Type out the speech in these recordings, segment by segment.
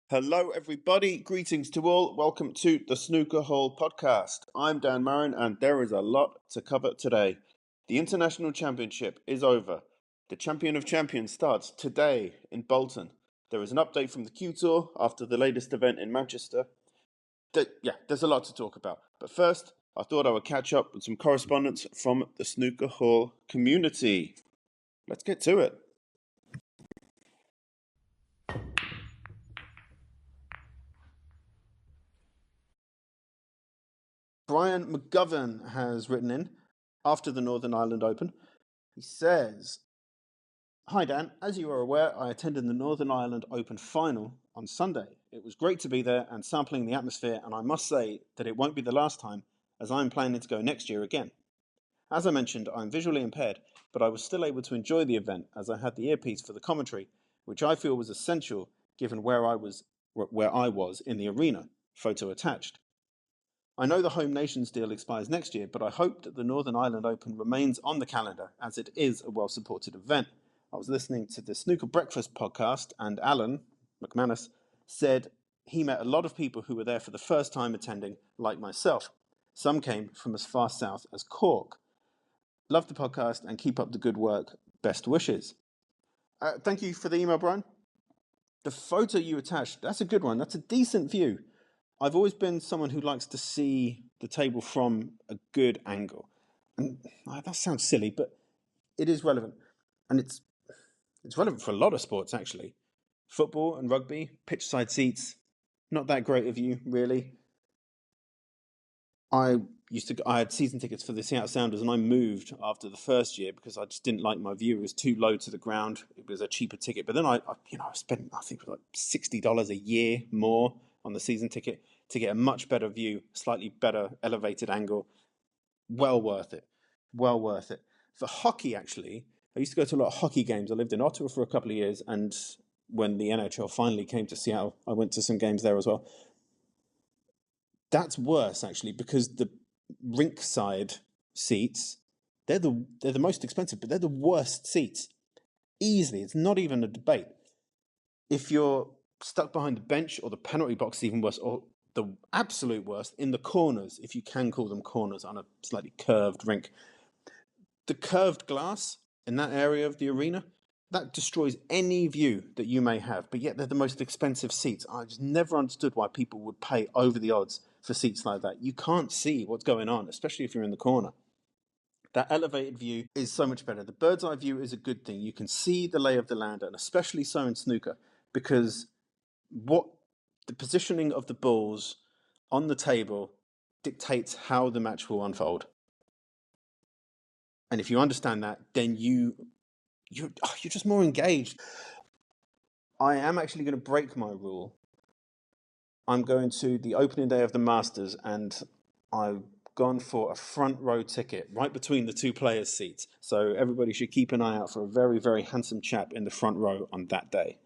Hello, everybody. Greetings to all. Welcome to the Snooker Hall podcast. I'm Dan Marin, and there is a lot to cover today. The International Championship is over. The Champion of Champions starts today in Bolton. There is an update from the Q Tour after the latest event in Manchester. There's a lot to talk about. But first, I thought I would catch up with some correspondence from the Snooker Hall community. Let's get to it. Brian McGovern has written in after the Northern Ireland Open. He says, "Hi Dan, as you are aware, I attended the Northern Ireland Open final on Sunday. It was great to be there and sampling the atmosphere, and I must say that it won't be the last time, as I'm planning to go next year again. As I mentioned, I'm visually impaired, but I was still able to enjoy the event as I had the earpiece for the commentary, which I feel was essential given where I was in the arena, photo attached. I know the Home Nations deal expires next year, but I hope that the Northern Ireland Open remains on the calendar as it is a well-supported event. I was listening to the Snooker Breakfast podcast, and Alan McManus said he met a lot of people who were there for the first time attending, like myself. Some came from as far south as Cork. Love the podcast and keep up the good work. Best wishes." Thank you for the email, Brian. The photo you attached, that's a good one. That's a decent view. I've always been someone who likes to see the table from a good angle. And that sounds silly, but it is relevant. And it's relevant for a lot of sports, actually. Football and rugby, pitch side seats, not that great a view, really. I had season tickets for the Seattle Sounders, and I moved after the first year because I just didn't like my view. It was too low to the ground. It was a cheaper ticket. But then I spent, I think, like $60 a year more on the season ticket to get a much better view, slightly better elevated angle. Well worth it. Well worth it. For hockey, actually, I used to go to a lot of hockey games. I lived in Ottawa for a couple of years, and when the NHL finally came to Seattle, I went to some games there as well. That's worse, actually, because the rink side seats, they're the most expensive, but they're the worst seats. Easily. It's not even a debate. If you're stuck behind the bench, or the penalty box is even worse, or the absolute worst, in the corners, if you can call them corners on a slightly curved rink. The curved glass in that area of the arena, that destroys any view that you may have, but yet they're the most expensive seats. I just never understood why people would pay over the odds for seats like that. You can't see what's going on, especially if you're in the corner. That elevated view is so much better. The bird's eye view is a good thing. You can see the lay of the land, and especially so in snooker, because the positioning of the balls on the table dictates how the match will unfold. And if you understand that, then you're just more engaged. I am actually going to break my rule. I'm going to the opening day of the Masters, and I've gone for a front row ticket right between the two players' seats. So everybody should keep an eye out for a very, very handsome chap in the front row on that day.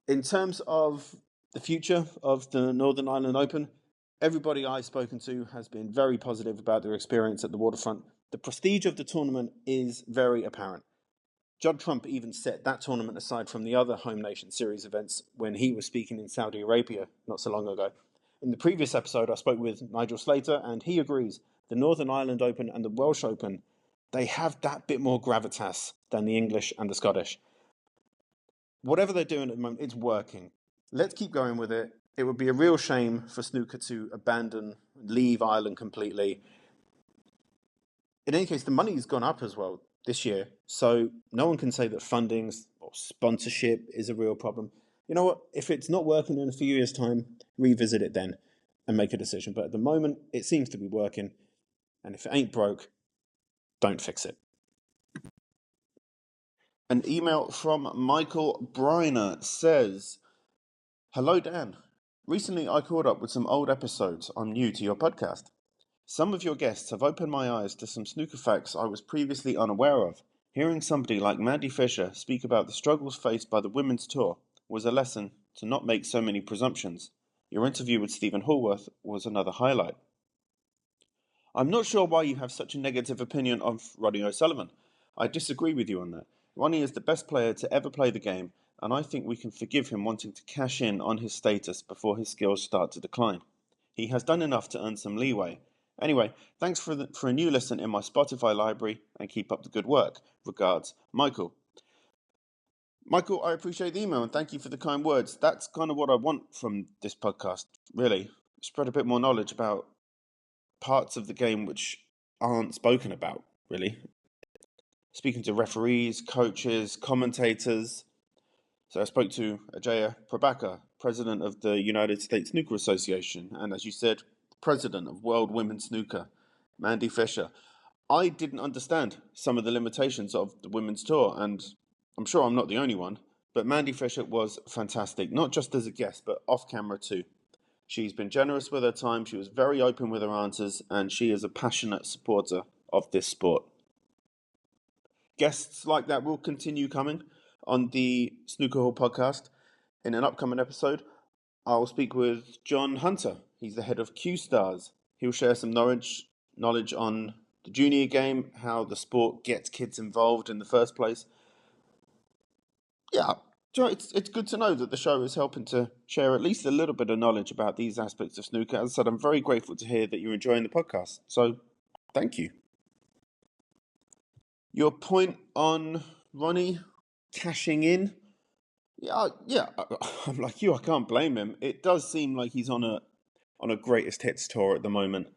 In terms of the future of the Northern Ireland Open, everybody I've spoken to has been very positive about their experience at the waterfront. The prestige of the tournament is very apparent. Judd Trump even set that tournament aside from the other Home Nation Series events when he was speaking in Saudi Arabia not so long ago. In the previous episode, I spoke with Nigel Slater, and he agrees the Northern Ireland Open and the Welsh Open, they have that bit more gravitas than the English and the Scottish. Whatever they're doing at the moment, it's working. Let's keep going with it. It would be a real shame for snooker to leave Ireland completely. In any case, the money's gone up as well this year, so no one can say that funding or sponsorship is a real problem. You know what? If it's not working in a few years' time, revisit it then and make a decision. But at the moment, it seems to be working, and if it ain't broke, don't fix it. An email from Michael Briner says, "Hello, Dan. Recently, I caught up with some old episodes. I'm new to your podcast. Some of your guests have opened my eyes to some snooker facts I was previously unaware of. Hearing somebody like Mandy Fisher speak about the struggles faced by the women's tour was a lesson to not make so many presumptions. Your interview with Stephen Hallworth was another highlight. I'm not sure why you have such a negative opinion of Ronnie O'Sullivan. I disagree with you on that. Ronnie is the best player to ever play the game, and I think we can forgive him wanting to cash in on his status before his skills start to decline. He has done enough to earn some leeway. Anyway, thanks for a new listen in my Spotify library, and keep up the good work. Regards, Michael. Michael, I appreciate the email and thank you for the kind words. That's kind of what I want from this podcast, really. Spread a bit more knowledge about parts of the game which aren't spoken about, really. Speaking to referees, coaches, commentators. So I spoke to Ajaya Prabhakar, president of the United States Snooker Association, and as you said, president of World Women's Snooker, Mandy Fisher. I didn't understand some of the limitations of the women's tour, and I'm sure I'm not the only one, but Mandy Fisher was fantastic, not just as a guest, but off camera too. She's been generous with her time, she was very open with her answers, and she is a passionate supporter of this sport. Guests like that will continue coming on the Snooker Hall podcast. In an upcoming episode, I'll speak with John Hunter. He's the head of Q Stars. He'll share some knowledge on the junior game, how the sport gets kids involved in the first place. Yeah, it's good to know that the show is helping to share at least a little bit of knowledge about these aspects of snooker. As I said, I'm very grateful to hear that you're enjoying the podcast. So, thank you. Your point on Ronnie cashing in, yeah, I'm like you. I can't blame him. It does seem like he's on a greatest hits tour at the moment,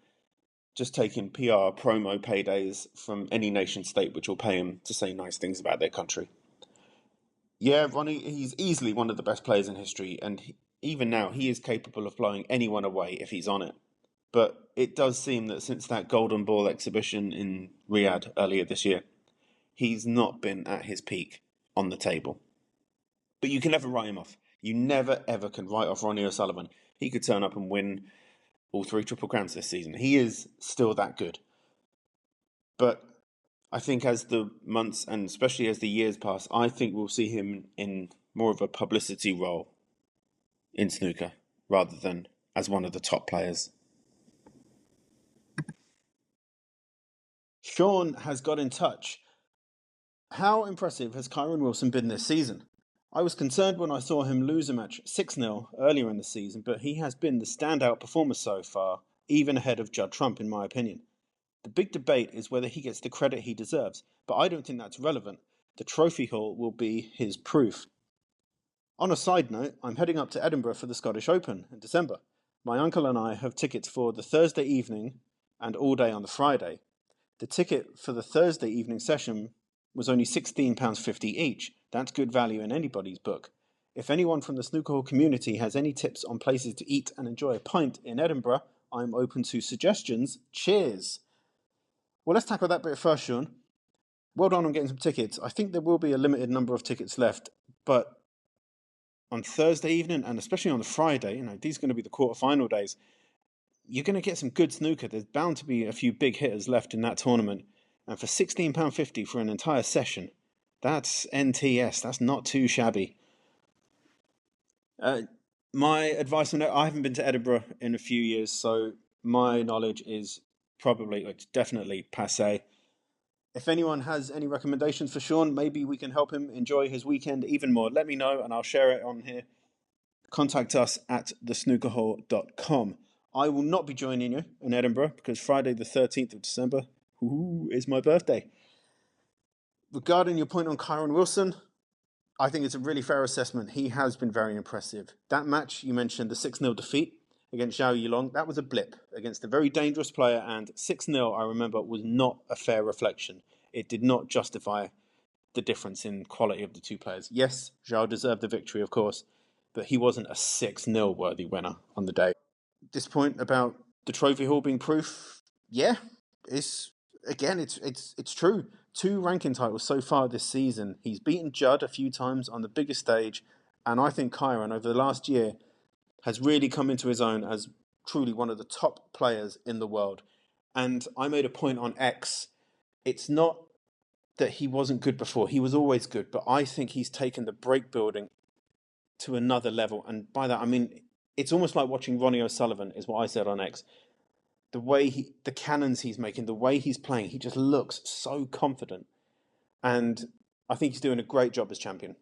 just taking PR promo paydays from any nation state which will pay him to say nice things about their country. Yeah, Ronnie, he's easily one of the best players in history, and even now he is capable of blowing anyone away if he's on it. But it does seem that since that Golden Ball exhibition in Riyadh earlier this year, he's not been at his peak on the table. But you can never write him off. You never, ever can write off Ronnie O'Sullivan. He could turn up and win all 3 Triple Crowns this season. He is still that good. But I think as the months and especially as the years pass, I think we'll see him in more of a publicity role in snooker rather than as one of the top players. Sean has got in touch. How impressive has Kyren Wilson been this season? I was concerned when I saw him lose a match 6-0 earlier in the season, but he has been the standout performer so far, even ahead of Judd Trump in my opinion. The big debate is whether he gets the credit he deserves, but I don't think that's relevant. The trophy haul will be his proof. On a side note, I'm heading up to Edinburgh for the Scottish Open in December. My uncle and I have tickets for the Thursday evening and all day on the Friday. The ticket for the Thursday evening session was only £16.50 each. That's good value in anybody's book. If anyone from the snooker hall community has any tips on places to eat and enjoy a pint in Edinburgh, I'm open to suggestions. Cheers! Well, let's tackle that bit first, Sean. Well done on getting some tickets. I think there will be a limited number of tickets left, but on Thursday evening and especially on the Friday, these are going to be the quarterfinal days, you're going to get some good snooker. There's bound to be a few big hitters left in that tournament. And for £16.50 for an entire session, that's NTS. That's not too shabby. My advice on that, I haven't been to Edinburgh in a few years, so my knowledge is it's definitely passé. If anyone has any recommendations for Sean, maybe we can help him enjoy his weekend even more. Let me know and I'll share it on here. Contact us at thesnookerhole.com. I will not be joining you in Edinburgh because Friday the 13th of December is my birthday. Regarding your point on Kyren Wilson, I think it's a really fair assessment. He has been very impressive. That match you mentioned, the 6-0 defeat against Zhao Yulong, that was a blip against a very dangerous player, and 6-0, I remember, was not a fair reflection. It did not justify the difference in quality of the two players. Yes, Zhao deserved the victory, of course, but he wasn't a 6-0 worthy winner on the day. This point about the trophy hall being proof, yeah, it's true. 2 ranking titles so far this season. He's beaten Judd a few times on the biggest stage, and I think Kyren over the last year has really come into his own as truly one of the top players in the world. And I made a point on X. It's not that he wasn't good before. He was always good, but I think he's taken the break building to another level. And by that, I mean, it's almost like watching Ronnie O'Sullivan is what I said on X. The way the cannons he's making, the way he's playing, he just looks so confident. And I think he's doing a great job as champion.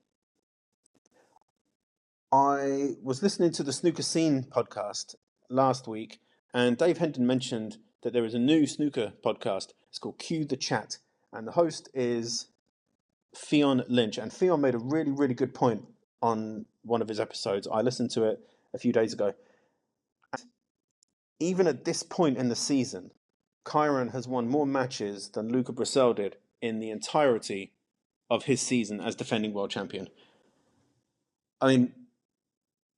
I was listening to the Snooker Scene podcast last week, and Dave Hendon mentioned that there is a new snooker podcast. It's called Cue the Chat, and the host is Fionn Lynch. And Fionn made a really, really good point on one of his episodes. I listened to it a few days ago. Even at this point in the season, Kyron has won more matches than Luca Brecel did in the entirety of his season as defending world champion. I mean,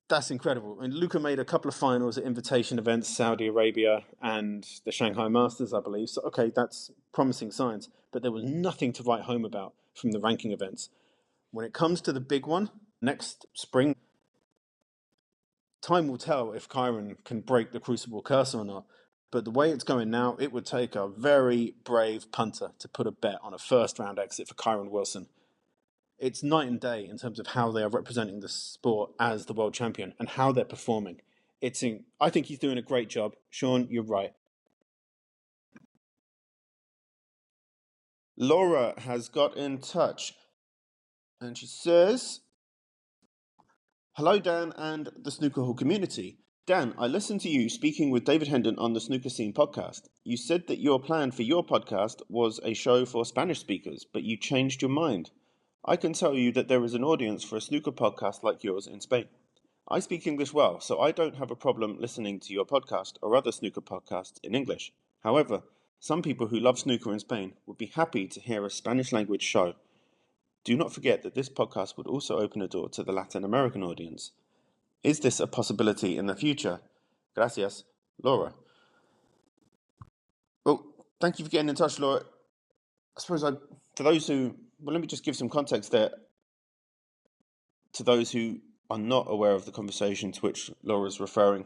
that's incredible. I mean, Luca made a couple of finals at invitation events, Saudi Arabia and the Shanghai Masters, I believe. So, okay, that's promising signs. But there was nothing to write home about from the ranking events. When it comes to the big one, next spring, time will tell if Kyron can break the Crucible curse or not. But the way it's going now, it would take a very brave punter to put a bet on a first-round exit for Kyron Wilson. It's night and day in terms of how they are representing the sport as the world champion and how they're performing. I think he's doing a great job. Sean, you're right. Laura has got in touch and she says, "Hello, Dan and the Snooker Hall community. Dan, I listened to you speaking with David Hendon on the Snooker Scene podcast. You said that your plan for your podcast was a show for Spanish speakers, but you changed your mind. I can tell you that there is an audience for a snooker podcast like yours in Spain. I speak English well, so I don't have a problem listening to your podcast or other snooker podcasts in English. However, some people who love snooker in Spain would be happy to hear a Spanish language show. Do not forget that this podcast would also open a door to the Latin American audience. Is this a possibility in the future? Gracias, Laura." Well, thank you for getting in touch, Laura. I suppose for those who, well, let me just give some context there. To those who are not aware of the conversation to which Laura's referring,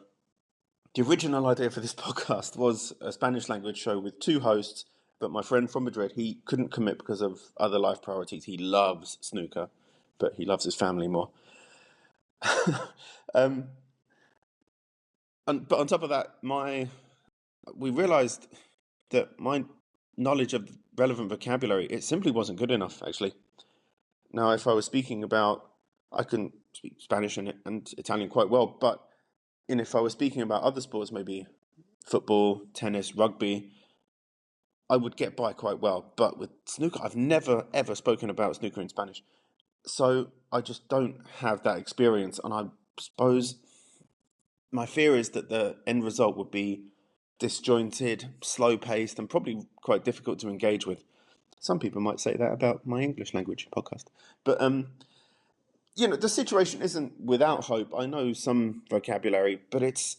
the original idea for this podcast was a Spanish language show with two hosts, but my friend from Madrid, he couldn't commit because of other life priorities. He loves snooker, but he loves his family more. But on top of that, we realised that my knowledge of relevant vocabulary, it simply wasn't good enough, actually. Now, if I was speaking about, I can speak Spanish and Italian quite well, but if I was speaking about other sports, maybe football, tennis, rugby, I would get by quite well. But with snooker, I've never, ever spoken about snooker in Spanish. So I just don't have that experience. And I suppose my fear is that the end result would be disjointed, slow-paced, and probably quite difficult to engage with. Some people might say that about my English language podcast. But, the situation isn't without hope. I know some vocabulary, but it's,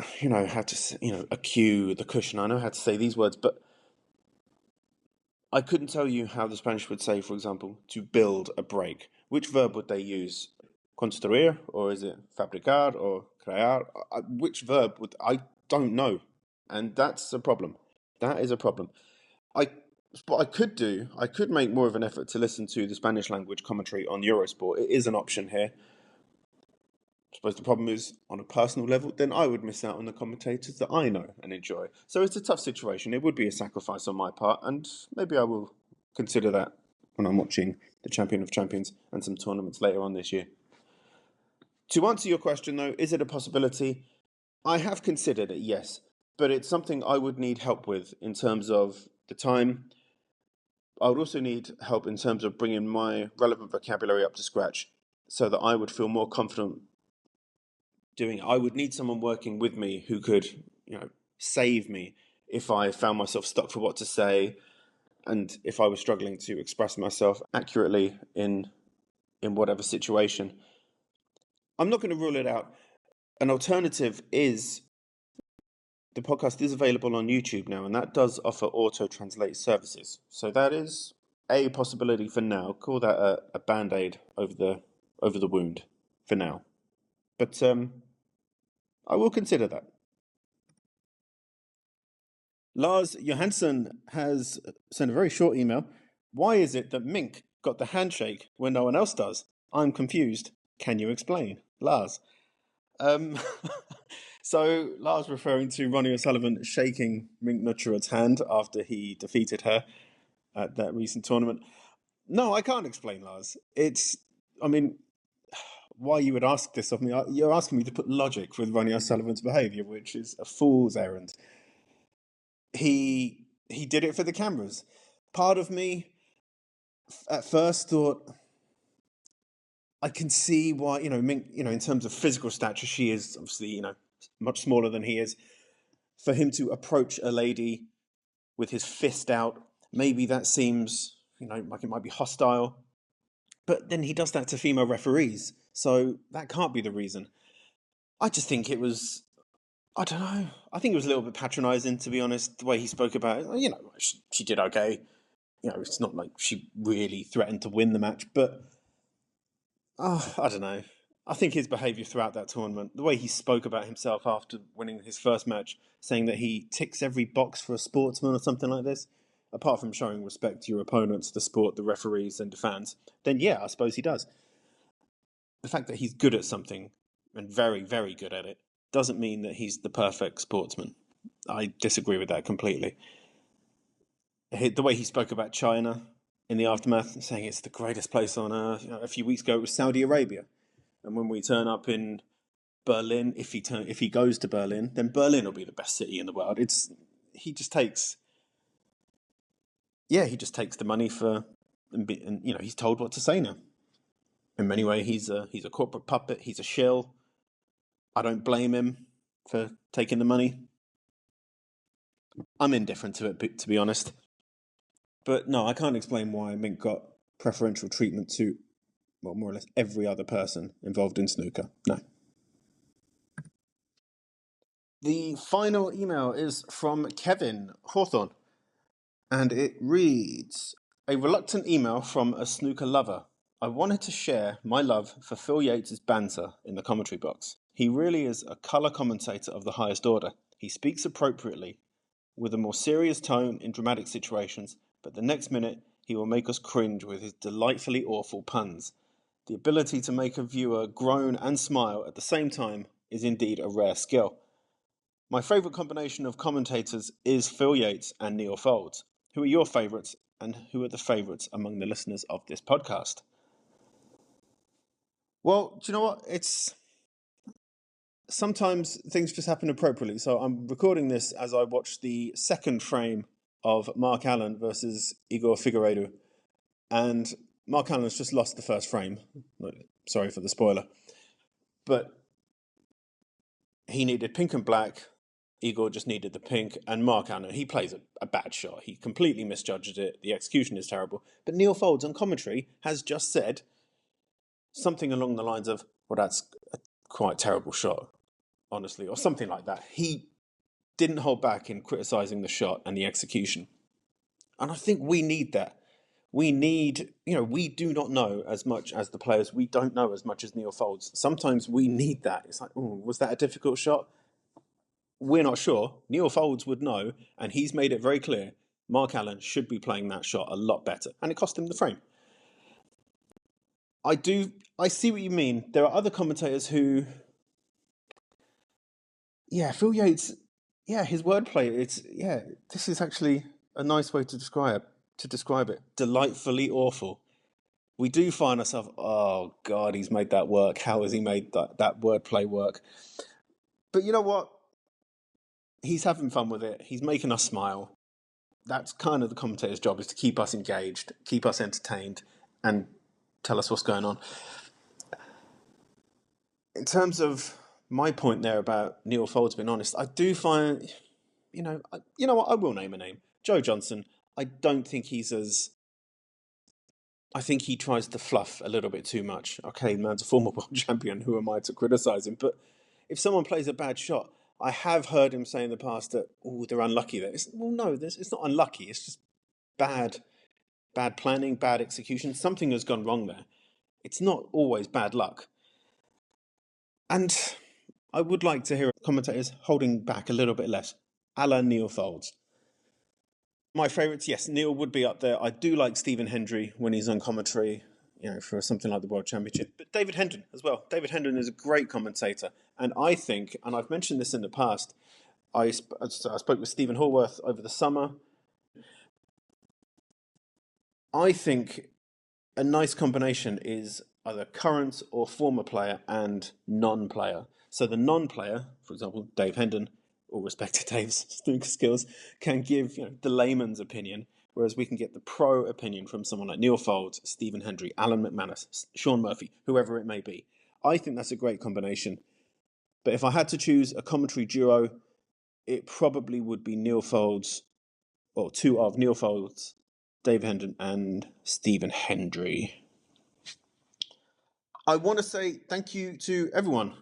how to, a cue, the cushion. I know how to say these words, but I couldn't tell you how the Spanish would say, for example, to build a break. Which verb would they use? Construir, or is it fabricar, or crear? Which verb I don't know. And that's a problem. That is a problem. What I could make more of an effort to listen to the Spanish language commentary on Eurosport. It is an option here. I suppose the problem is, on a personal level, then I would miss out on the commentators that I know and enjoy. So it's a tough situation. It would be a sacrifice on my part, and maybe I will consider that when I'm watching the Champion of Champions and some tournaments later on this year. To answer your question, though, is it a possibility? I have considered it, yes, but it's something I would need help with in terms of the time. I would also need help in terms of bringing my relevant vocabulary up to scratch so that I would feel more confident doing it. I would need someone working with me who could, save me if I found myself stuck for what to say and if I was struggling to express myself accurately in whatever situation. I'm not going to rule it out. An alternative is the podcast is available on YouTube now, and that does offer auto-translate services. So that is a possibility for now. Call that a band-aid over the wound for now. But I will consider that. Lars Johansson has sent a very short email. Why is it that Mink got the handshake when no one else does? I'm confused. Can you explain? Lars. So Lars referring to Ronnie O'Sullivan shaking Mink Nutcherod's hand after he defeated her at that recent tournament. No, I can't explain, Lars. why you would ask this of me. You're asking me to put logic with Ronnie O'Sullivan's behaviour, which is a fool's errand. He did it for the cameras. Part of me at first thought, I can see why, Mink, in terms of physical stature, she is obviously, much smaller than he is. For him to approach a lady with his fist out, maybe that seems, like it might be hostile. But then he does that to female referees, so that can't be the reason. I just think it was, I don't know. I think it was a little bit patronising, to be honest, the way he spoke about it. She did okay. It's not like she really threatened to win the match, but I don't know. I think his behaviour throughout that tournament, the way he spoke about himself after winning his first match, saying that he ticks every box for a sportsman or something like this, apart from showing respect to your opponents, the sport, the referees, and the fans, then yeah, I suppose he does. The fact that he's good at something, and very, very good at it, doesn't mean that he's the perfect sportsman. I disagree with that completely. The way he spoke about China in the aftermath, saying it's the greatest place on earth. A few weeks ago it was Saudi Arabia, and when we turn up in Berlin, if he goes to Berlin, then Berlin will be the best city in the world. He just takes the money for, and he's told what to say now. In many ways, he's a corporate puppet. He's a shill. I don't blame him for taking the money. I'm indifferent to it, to be honest. But no, I can't explain why Mink got preferential treatment to, well, more or less every other person involved in snooker. No. The final email is from Kevin Hawthorne, and it reads, a reluctant email from a snooker lover. I wanted to share my love for Phil Yates' banter in the commentary box. He really is a colour commentator of the highest order. He speaks appropriately, with a more serious tone in dramatic situations, but the next minute he will make us cringe with his delightfully awful puns. The ability to make a viewer groan and smile at the same time is indeed a rare skill. My favourite combination of commentators is Phil Yates and Neil Foulds. Who are your favourites, and who are the favourites among the listeners of this podcast? Well, do you know what? Sometimes things just happen appropriately. So I'm recording this as I watch the second frame of Mark Allen versus Igor Figueiredo. And Mark Allen's just lost the first frame. Sorry for the spoiler. But he needed pink and black. Igor just needed the pink. And Mark Allen, he plays a bad shot. He completely misjudged it. The execution is terrible. But Neil Foulds on commentary has just said something along the lines of, well, that's a quite terrible shot, honestly, or something like that. He didn't hold back in criticising the shot and the execution. And I think we need that. We need, we do not know as much as the players. We don't know as much as Neil Foulds. Sometimes we need that. It's like, oh, was that a difficult shot? We're not sure. Neil Foulds would know, and he's made it very clear Mark Allen should be playing that shot a lot better. And it cost him the frame. I see what you mean. There are other commentators who, Phil Yates, his wordplay, this is actually a nice way to describe it. Delightfully awful. We do find ourselves, oh God, he's made that work. How has he made that wordplay work? But you know what? He's having fun with it. He's making us smile. That's kind of the commentator's job, is to keep us engaged, keep us entertained, and tell us what's going on. In terms of my point there about Neil Foulds being honest, I do find, you know what, I will name a name. Joe Johnson. I don't think he's as... I think he tries to fluff a little bit too much. Okay, the man's a former world champion. Who am I to criticise him? But if someone plays a bad shot, I have heard him say in the past that, oh, they're unlucky there. Well, no, it's not unlucky. It's just bad planning, bad execution. Something has gone wrong there. It's not always bad luck. And I would like to hear commentators holding back a little bit less, a la Neil Foulds. My favourites, yes, Neil would be up there. I do like Stephen Hendry when he's on commentary, for something like the World Championship. But David Hendren as well. David Hendren is a great commentator. And I think, and I've mentioned this in the past, I spoke with Stephen Hallworth over the summer. I think a nice combination is either current or former player and non-player. So the non-player, for example, Dave Hendon, all respect to Dave's snooker skills, can give the layman's opinion, whereas we can get the pro opinion from someone like Neil Foulds, Stephen Hendry, Alan McManus, Sean Murphy, whoever it may be. I think that's a great combination. But if I had to choose a commentary duo, it probably would be Neil Foulds, or two of Neil Foulds, Dave Hendon, and Stephen Hendry. I want to say thank you to everyone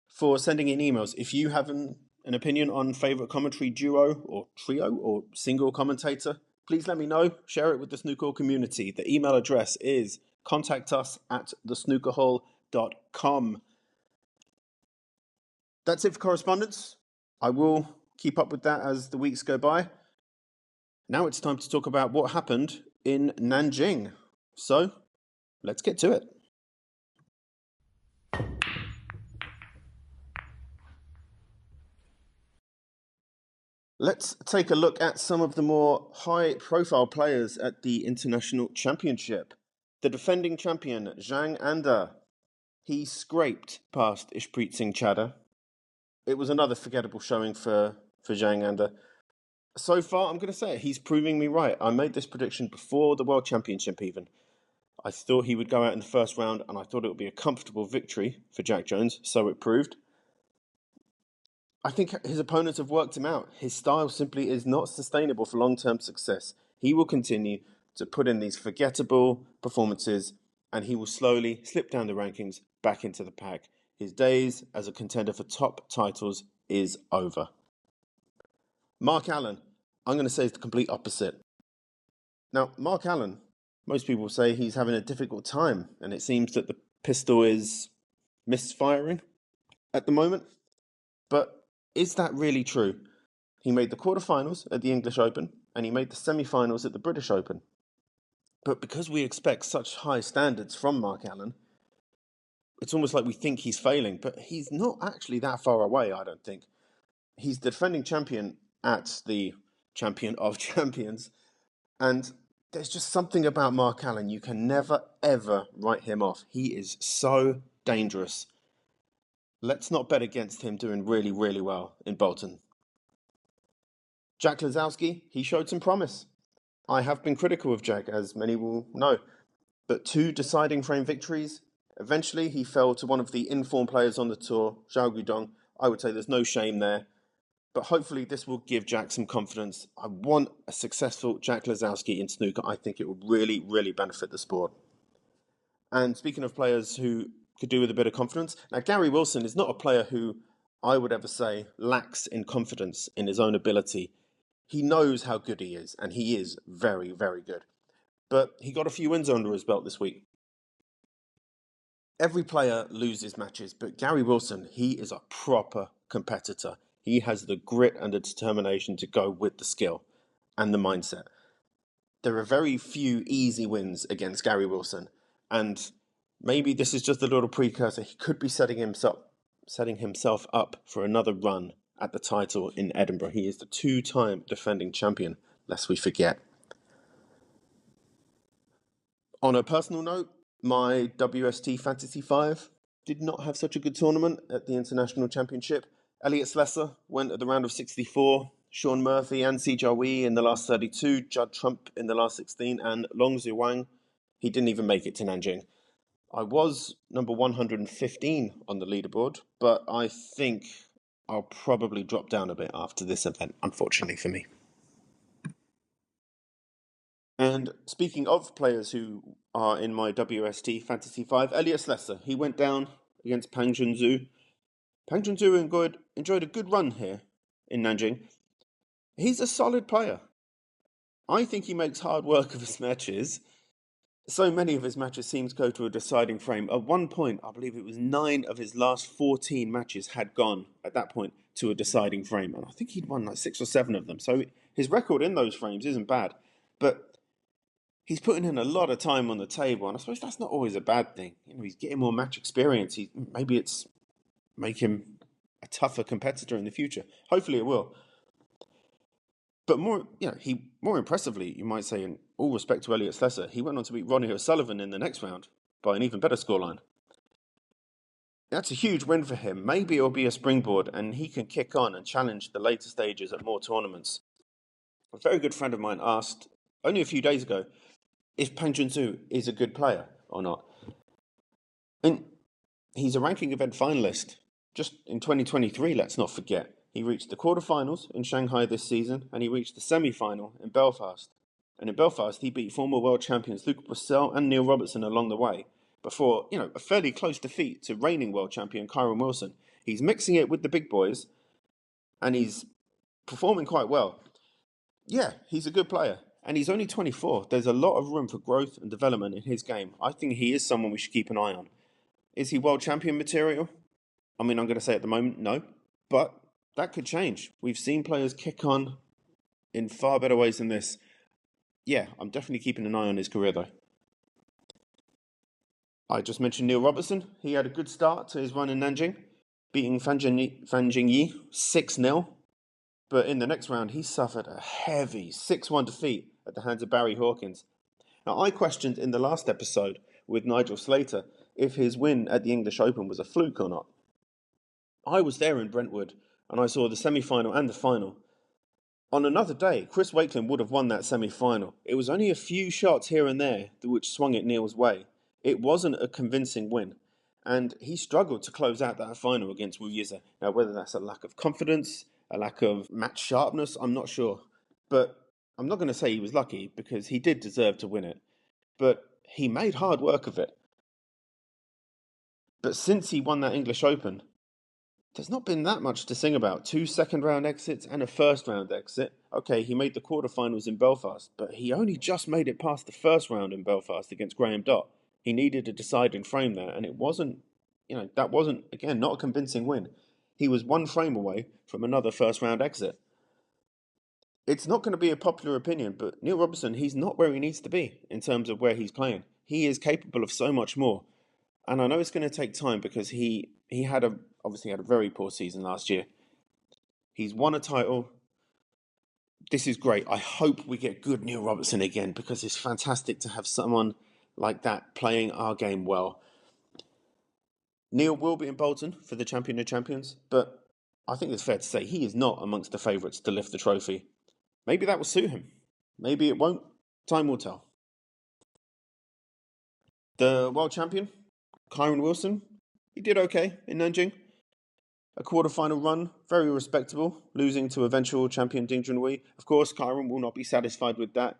for sending in emails. If you have an opinion on favourite commentary duo or trio or single commentator, please let me know. Share it with the snooker community. The email address is contactus@thesnookerhall.com. That's it for correspondence. I will keep up with that as the weeks go by. Now it's time to talk about what happened in Nanjing. So, let's get to it. Let's take a look at some of the more high-profile players at the International Championship. The defending champion, Zhang Anda. He scraped past Ishpreet Singh Chadha. It was another forgettable showing for Zhang Anda. So far, I'm going to say it, he's proving me right. I made this prediction before the World Championship even. I thought he would go out in the first round, and I thought it would be a comfortable victory for Jack Jones, so it proved. I think his opponents have worked him out. His style simply is not sustainable for long-term success. He will continue to put in these forgettable performances, and he will slowly slip down the rankings back into the pack. His days as a contender for top titles is over. Mark Allen, I'm going to say, is the complete opposite. Now, Mark Allen, most people say he's having a difficult time, and it seems that the pistol is misfiring at the moment. But is that really true? He made the quarterfinals at the English Open, and he made the semi-finals at the British Open. But because we expect such high standards from Mark Allen, it's almost like we think he's failing, but he's not actually that far away, I don't think. He's the defending champion at the Champion of Champions, and there's just something about Mark Allen. You can never, ever write him off. He is so dangerous. Let's not bet against him doing really, really well in Bolton. Jack Lisowski, he showed some promise. I have been critical of Jack, as many will know, but 2 deciding frame victories. Eventually, he fell to one of the informed players on the tour, Zhao Guidong. I would say there's no shame there, but hopefully this will give Jack some confidence. I want a successful Jack Lisowski in snooker. I think it would really, really benefit the sport. And speaking of players who could do with a bit of confidence, now Gary Wilson is not a player who I would ever say lacks in confidence in his own ability. He knows how good he is, and he is very, very good. But he got a few wins under his belt this week. Every player loses matches, but Gary Wilson, he is a proper competitor. He has the grit and the determination to go with the skill and the mindset. There are very few easy wins against Gary Wilson, and maybe this is just a little precursor. He could be setting himself up for another run at the title in Edinburgh. He is the 2-time defending champion, lest we forget. On a personal note, my WST Fantasy 5 did not have such a good tournament at the International Championship. Elliot Slessor went at the round of 64, Sean Murphy and Si Jiahui in the last 32, Judd Trump in the last 16, and Long Zhu Wang, he didn't even make it to Nanjing. I was number 115 on the leaderboard, but I think I'll probably drop down a bit after this event, unfortunately for me. And speaking of players who are in my WST Fantasy 5, Elliot Slessor, he went down against Pang Junzhu. Pang Junzhu enjoyed a good run here in Nanjing. He's a solid player. I think he makes hard work of his matches. So many of his matches seem to go to a deciding frame. At one point, I believe it was 9 of his last 14 matches had gone, at that point, to a deciding frame. And I think he'd won like 6 or 7 of them. So his record in those frames isn't bad. But he's putting in a lot of time on the table, and I suppose that's not always a bad thing. He's getting more match experience. Maybe it's make him a tougher competitor in the future. Hopefully it will. But more impressively, you might say, in all respect to Elliot Slessor, he went on to beat Ronnie O'Sullivan in the next round. by an even better scoreline. That's a huge win for him. Maybe it'll be a springboard and he can kick on and challenge the later stages at more tournaments. A very good friend of mine asked only a few days ago if Pang Junzhu is a good player or not. And he's a ranking event finalist. Just in 2023, let's not forget. He reached the quarterfinals in Shanghai this season and he reached the semi-final in Belfast. And in Belfast, he beat former world champions Luca Brecel and Neil Robertson along the way before, a fairly close defeat to reigning world champion Kyron Wilson. He's mixing it with the big boys and he's performing quite well. Yeah, he's a good player and he's only 24. There's a lot of room for growth and development in his game. I think he is someone we should keep an eye on. Is he world champion material? I mean, I'm going to say at the moment, no, but that could change. We've seen players kick on in far better ways than this. Yeah, I'm definitely keeping an eye on his career though. I just mentioned Neil Robertson. He had a good start to his run in Nanjing, beating Fan Jingyi 6-0. But in the next round, he suffered a heavy 6-1 defeat at the hands of Barry Hawkins. Now, I questioned in the last episode with Nigel Slater if his win at the English Open was a fluke or not. I was there in Brentwood, and I saw the semi-final and the final. On another day, Chris Wakelin would have won that semi-final. It was only a few shots here and there which swung it Neil's way. It wasn't a convincing win, and he struggled to close out that final against Wu Yize. Now, whether that's a lack of confidence, a lack of match sharpness, I'm not sure. But I'm not going to say he was lucky, because he did deserve to win it. But he made hard work of it. But since he won that English Open, there's not been that much to sing about. 2 second-round exits and a first-round exit. Okay, he made the quarterfinals in Belfast, but he only just made it past the first round in Belfast against Graham Dott. He needed a deciding frame there, and it wasn't, that wasn't, again, not a convincing win. He was one frame away from another first-round exit. It's not going to be a popular opinion, but Neil Robertson, he's not where he needs to be in terms of where he's playing. He is capable of so much more. And I know it's going to take time because he obviously had a very poor season last year. He's won a title. This is great. I hope we get good Neil Robertson again because it's fantastic to have someone like that playing our game well. Neil will be in Bolton for the Champion of Champions, but I think it's fair to say he is not amongst the favourites to lift the trophy. Maybe that will suit him. Maybe it won't. Time will tell. The world champion, Kyron Wilson, he did okay in Nanjing. A quarter-final run, very respectable, losing to eventual champion Ding Junhui. Of course, Kyron will not be satisfied with that.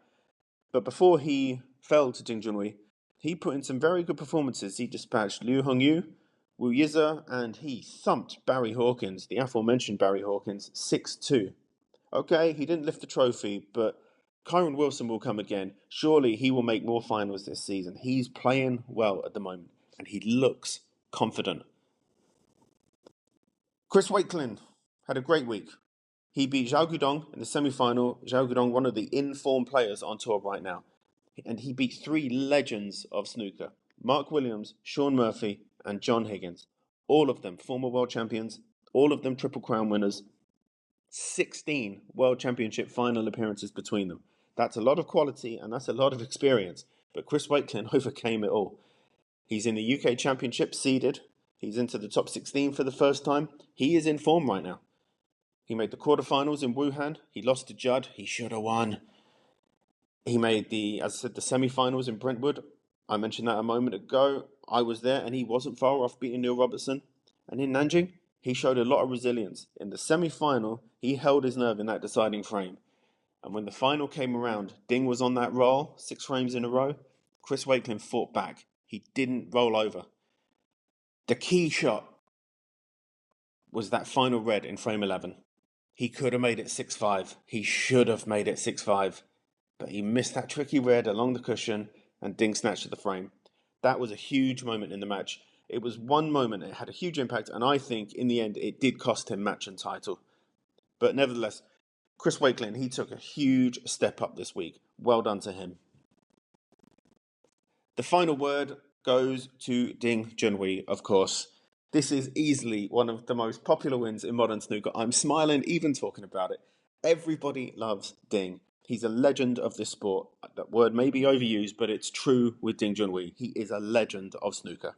But before he fell to Ding Junhui, he put in some very good performances. He dispatched Liu Hongyu, Wu Yize, and he thumped Barry Hawkins, the aforementioned Barry Hawkins, 6-2. Okay, he didn't lift the trophy, but Kyron Wilson will come again. Surely he will make more finals this season. He's playing well at the moment, and he looks confident. Chris Wakelin had a great week. He beat Zhao Gudong in the semi-final. Zhao Gudong, one of the in-form players on tour right now. And he beat 3 legends of snooker. Mark Williams, Sean Murphy, and John Higgins. All of them former world champions. All of them Triple Crown winners. 16 World Championship final appearances between them. That's a lot of quality and that's a lot of experience. But Chris Wakelin overcame it all. He's in the UK Championship seeded. He's into the top 16 for the first time. He is in form right now. He made the quarterfinals in Wuhan. He lost to Judd. He should have won. He made the semi-finals in Brentwood. I mentioned that a moment ago. I was there and he wasn't far off beating Neil Robertson. And in Nanjing, he showed a lot of resilience. In the semi-final, he held his nerve in that deciding frame. And when the final came around, Ding was on that roll, 6 frames in a row. Chris Wakelin fought back. He didn't roll over. The key shot was that final red in frame 11. He could have made it 6-5. He should have made it 6-5. But he missed that tricky red along the cushion and Ding snatched the frame. That was a huge moment in the match. It was one moment. It had a huge impact. And I think in the end, it did cost him match and title. But nevertheless, Chris Wakelin, he took a huge step up this week. Well done to him. The final word goes to Ding Junhui, of course. This is easily one of the most popular wins in modern snooker. I'm smiling even talking about it. Everybody loves Ding. He's a legend of this sport. That word may be overused, but it's true with Ding Junhui. He is a legend of snooker.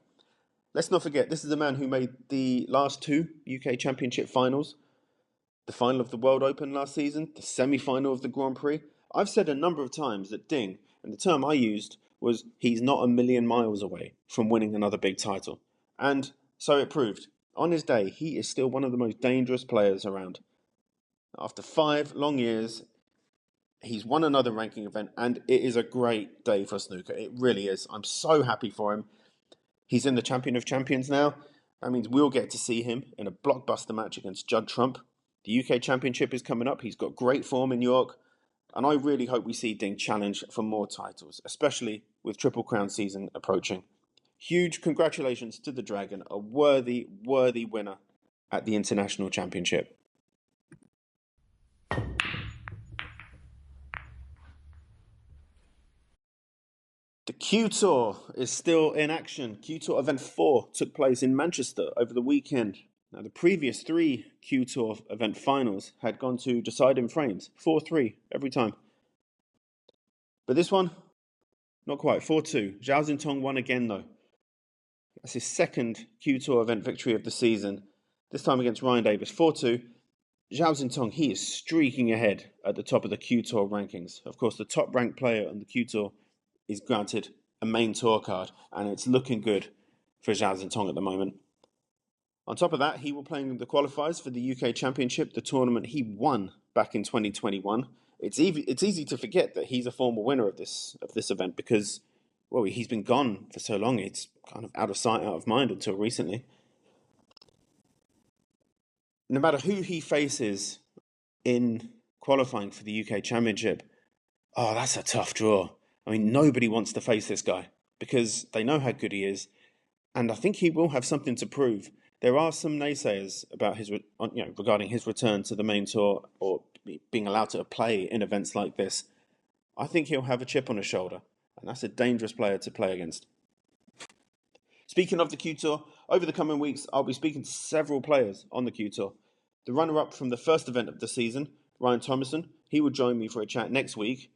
Let's not forget, this is a man who made the last two UK Championship finals, the final of the World Open last season, the semi-final of the Grand Prix. I've said a number of times that Ding, and the term I used was he's not a million miles away from winning another big title. And so it proved. On his day, he is still one of the most dangerous players around. After 5 long years, he's won another ranking event, and it is a great day for snooker. It really is. I'm so happy for him. He's in the Champion of Champions now. That means we'll get to see him in a blockbuster match against Judd Trump. The UK Championship is coming up. He's got great form in York. And I really hope we see Ding challenge for more titles, especially with Triple Crown season approaching. Huge congratulations to the Dragon, a worthy winner at the International Championship. The Q Tour is still in action. Q Tour Event 4 took place in Manchester over the weekend. Now, the previous 3 Q Tour event finals had gone to deciding frames, 4-3 every time. But this one, not quite, 4-2. Zhao Xintong won again though. That's his second Q Tour event victory of the season, this time against Ryan Davis, 4-2. Zhao Xintong, he is streaking ahead at the top of the Q Tour rankings. Of course, the top ranked player on the Q Tour is granted a main tour card, and it's looking good for Zhao Xintong at the moment. On top of that, he will play in the qualifiers for the UK Championship, the tournament he won back in 2021. It's easy to forget that he's a former winner of this event because, well, he's been gone for so long. It's kind of out of sight, out of mind until recently. No matter who he faces in qualifying for the UK Championship, that's a tough draw. I mean, nobody wants to face this guy because they know how good he is, and I think he will have something to prove. There are some naysayers about regarding his return to the main tour or being allowed to play in events like this. I think he'll have a chip on his shoulder, and that's a dangerous player to play against. Speaking of the Q Tour, over the coming weeks, I'll be speaking to several players on the Q Tour. The runner-up from the first event of the season, Ryan Thomason, he will join me for a chat next week.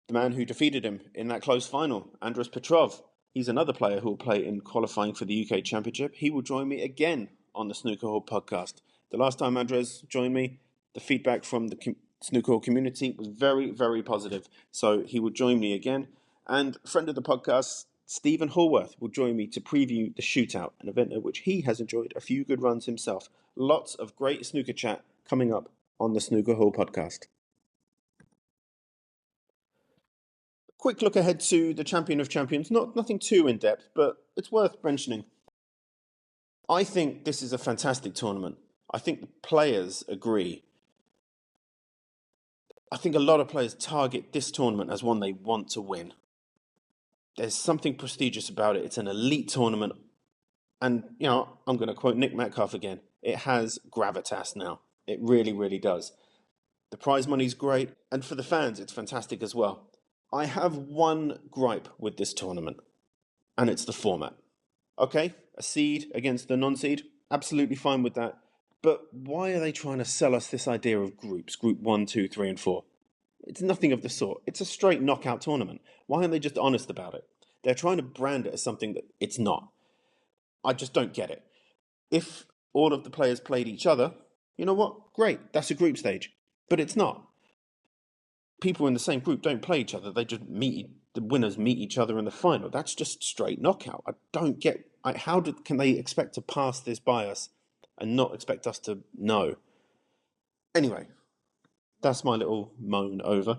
The man who defeated him in that close final, Andres Petrov, he's another player who will play in qualifying for the UK Championship. He will join me again on the Snooker Hall podcast. The last time Andres joined me, the feedback from the Snooker Hall community was very, very positive. So he will join me again. And friend of the podcast, Stephen Hallworth, will join me to preview the Shootout, an event at which he has enjoyed a few good runs himself. Lots of great snooker chat coming up on the Snooker Hall podcast. Quick look ahead to the Champion of Champions. Nothing too in-depth, but it's worth mentioning. I think this is a fantastic tournament. I think the players agree. I think a lot of players target this tournament as one they want to win. There's something prestigious about it. It's an elite tournament. And, I'm going to quote Nick Metcalf again. It has gravitas now. It really, really does. The prize money's great. And for the fans, it's fantastic as well. I have one gripe with this tournament, and it's the format. Okay, a seed against a non-seed, absolutely fine with that. But why are they trying to sell us this idea of groups, group 1, 2, 3, and 4? It's nothing of the sort. It's a straight knockout tournament. Why aren't they just honest about it? They're trying to brand it as something that it's not. I just don't get it. If all of the players played each other, you know what? Great, that's a group stage. But it's not. People in the same group don't play each other. They just the winners meet each other in the final. That's just straight knockout. I don't get can they expect to pass this by us and not expect us to know? Anyway, that's my little moan over.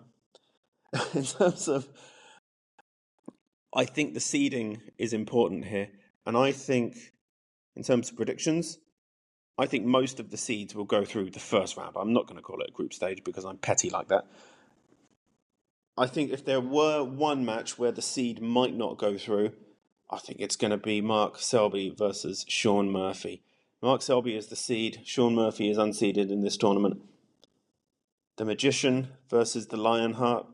In terms of, I think the seeding is important here, and I think in terms of predictions, I think most of the seeds will go through the first round. I'm not going to call it a group stage because I'm petty like that. I think if there were one match where the seed might not go through, I think it's going to be Mark Selby versus Shaun Murphy. Mark Selby is the seed. Shaun Murphy is unseeded in this tournament. The Magician versus the Lionheart.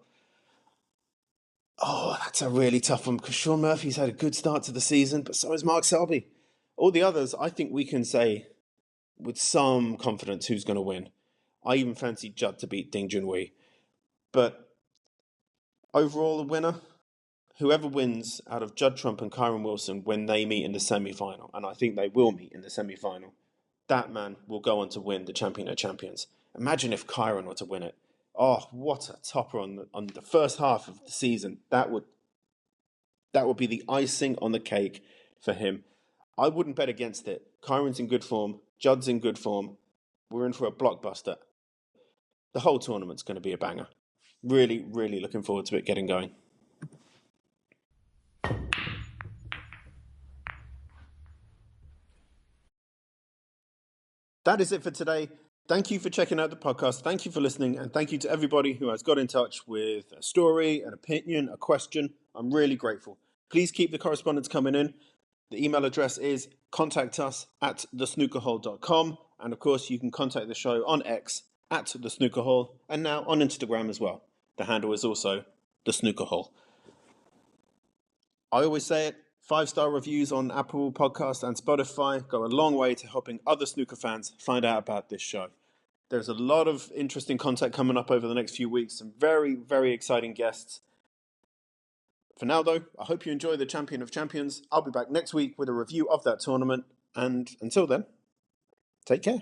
Oh, that's a really tough one because Shaun Murphy's had a good start to the season, but so has Mark Selby. All the others, I think we can say with some confidence who's going to win. I even fancy Judd to beat Ding Junhui. But overall, the winner, whoever wins out of Judd Trump and Kyron Wilson when they meet in the semi-final, and I think they will meet in the semi-final, that man will go on to win the Champion of Champions. Imagine if Kyron were to win it. Oh, what a topper on the first half of the season. That would be the icing on the cake for him. I wouldn't bet against it. Kyron's in good form. Judd's in good form. We're in for a blockbuster. The whole tournament's going to be a banger. Really, really looking forward to it getting going. That is it for today. Thank you for checking out the podcast. Thank you for listening. And thank you to everybody who has got in touch with a story, an opinion, a question. I'm really grateful. Please keep the correspondence coming in. The email address is contactus@thesnookerhole.com. And of course, you can contact the show on X @thesnookerhole and now on Instagram as well. The handle is also the Snooker Hole. I always say it, 5-star reviews on Apple Podcasts and Spotify go a long way to helping other snooker fans find out about this show. There's a lot of interesting content coming up over the next few weeks, some very, very exciting guests. For now, though, I hope you enjoy the Champion of Champions. I'll be back next week with a review of that tournament, and until then, take care.